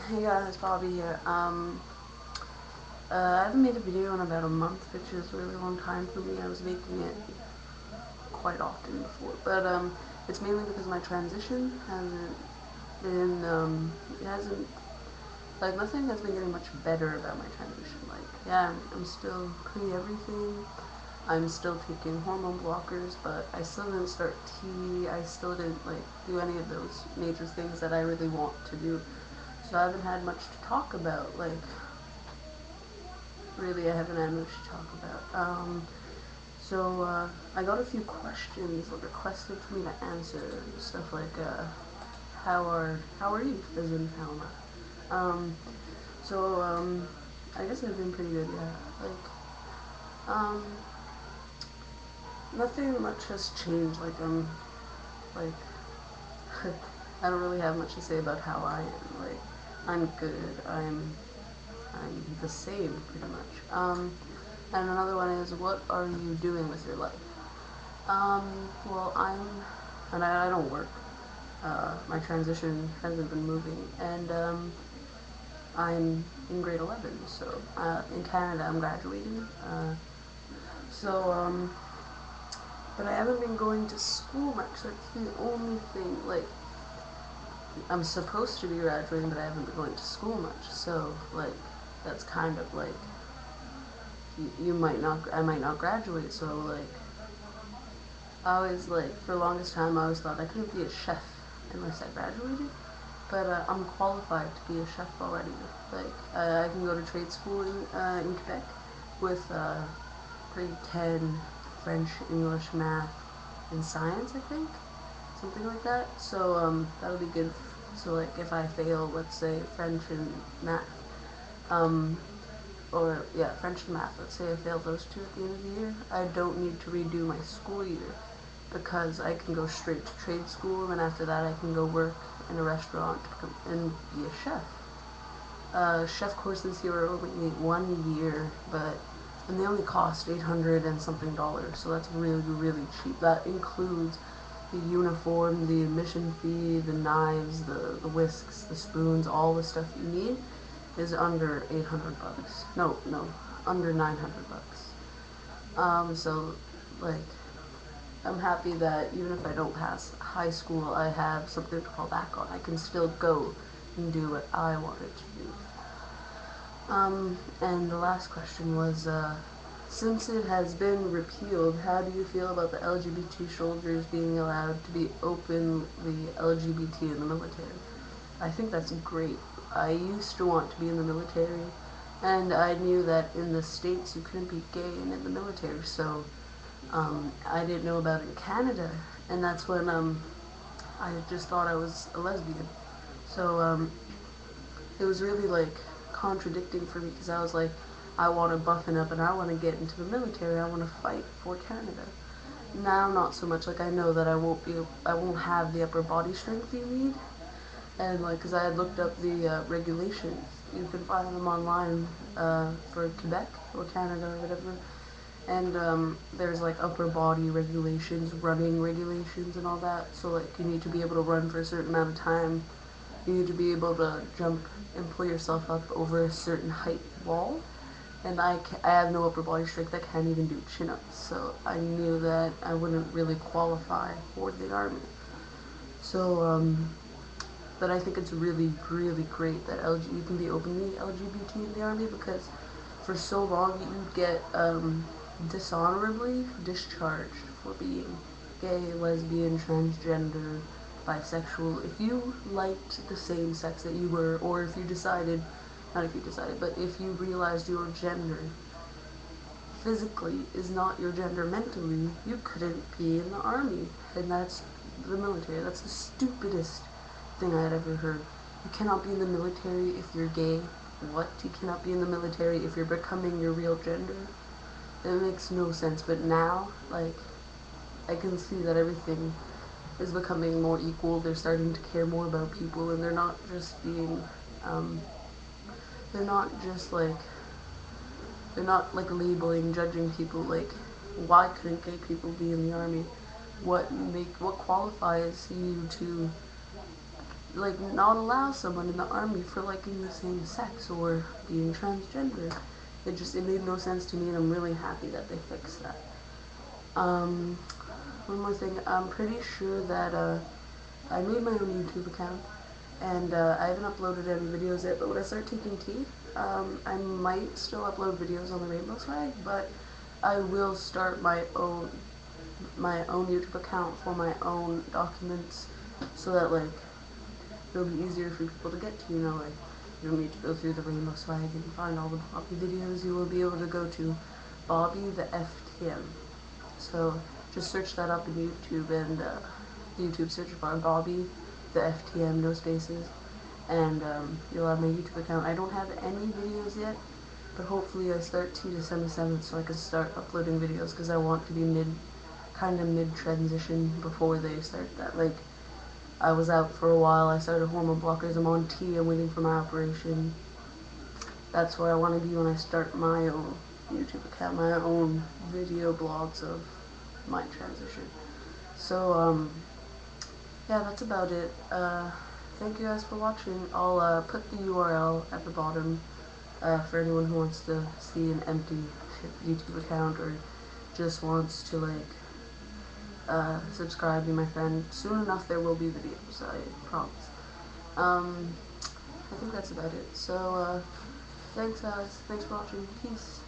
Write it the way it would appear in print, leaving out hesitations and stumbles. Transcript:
Hey guys, Bobby here. I haven't made a video in about a month, which is a really long time for me. I was making it quite often before, but it's mainly because my transition hasn't been, it hasn't, like, nothing has been getting much better about my transition. Like, yeah, I'm still pre-everything. I'm still taking hormone blockers, but I still didn't start T. I still didn't, like, do any of those major things that I really want to do. So I haven't had much to talk about, like, really I haven't had much to talk about. I got a few questions requested for me to answer, stuff like, how are you, as in, how am I? I guess I've been pretty good, yeah. Um, Nothing much has changed, like, I don't really have much to say about how I am, like, I'm good, I'm the same, pretty much. And another one is, what are you doing with your life? Well, I don't work. My transition hasn't been moving, and, I'm in grade 11, so, in Canada, I'm graduating, so, but I haven't been going to school much. That's the only thing, like, I'm supposed to be graduating, but I haven't been going to school much, so, like, that's kind of, like, I might not graduate, so, like, I always, like, for the longest time, I always thought I couldn't be a chef unless I graduated, but, I'm qualified to be a chef already. Like, I can go to trade school in Quebec with, grade 10 French, English, math, and science, I think, something like that, so, that'll be good. So, like, if I fail, let's say, French and math, French and math, let's say I fail those two at the end of the year, I don't need to redo my school year, because I can go straight to trade school, and then after that I can go work in a restaurant and be a chef. Chef courses here are only 1 year, and they only cost $800 and something, so that's really, really cheap. That includes the uniform, the admission fee, the knives, the whisks, the spoons, all the stuff you need is under $800. No, under $900. So, like, I'm happy that even if I don't pass high school, I have something to fall back on. I can still go and do what I wanted to do. And the last question was, since it has been repealed, how do you feel about the LGBT soldiers being allowed to be openly LGBT in the military? I think that's great. I used to want to be in the military, and I knew that in the States you couldn't be gay and in the military, so, I didn't know about it in Canada, and that's when, I just thought I was a lesbian. So, it was really, like, contradicting for me, because I was like, I want to buffen up and I want to get into the military, I want to fight for Canada. Now, not so much. Like, I know that I won't have the upper body strength you need, and, like, because I had looked up the, regulations, you can find them online, for Quebec, or Canada, or whatever, and, there's, like, upper body regulations, running regulations, and all that, so, like, you need to be able to run for a certain amount of time, you need to be able to jump and pull yourself up over a certain height wall, and I have no upper body strength, I can't even do chin-ups, so I knew that I wouldn't really qualify for the army. So, but I think it's really, really great that you can be openly LGBT in the army, because for so long you'd get, dishonorably discharged for being gay, lesbian, transgender, bisexual. If you liked the same sex that you were, or if you decided, not if you decided, but if you realized your gender physically is not your gender mentally, you couldn't be in the army. And that's the military. That's the stupidest thing I had ever heard. You cannot be in the military if you're gay. What? You cannot be in the military if you're becoming your real gender? It makes no sense. But now, like, I can see that everything is becoming more equal. They're starting to care more about people, and they're not just being, they're not just, like, they're not, like, labeling, judging people, like, why couldn't gay people be in the army? What qualifies you to like not allow someone in the army for liking the same sex or being transgender. It made no sense to me, and I'm really happy that they fixed that. Um, One more thing, I'm pretty sure that I made my own YouTube account, and I haven't uploaded any videos yet. But when I start taking tea, I might still upload videos on the Rainbow Swag, but I will start my own YouTube account for my own documents, so that like it'll be easier for people to get to. You know, like you don't need to go through the Rainbow Swag and find all the Bobby videos. You will be able to go to Bobby the FTM. So just search that up in YouTube, and the YouTube search bar, Bobby the FTM, no spaces, and you'll have my YouTube account. I don't have any videos yet, but hopefully I start December 7th so I can start uploading videos, because I want to be kind of mid transition before they start that. Like, I was out for a while, I started hormone blockers, I'm on T, I'm waiting for my operation. That's where I want to be when I start my own YouTube account, my own video blogs of my transition. So, yeah, that's about it. Thank you guys for watching. I'll put the URL at the bottom for anyone who wants to see an empty YouTube account, or just wants to like subscribe, be my friend. Soon enough there will be videos, I promise. I think that's about it. So thanks guys, thanks for watching, peace.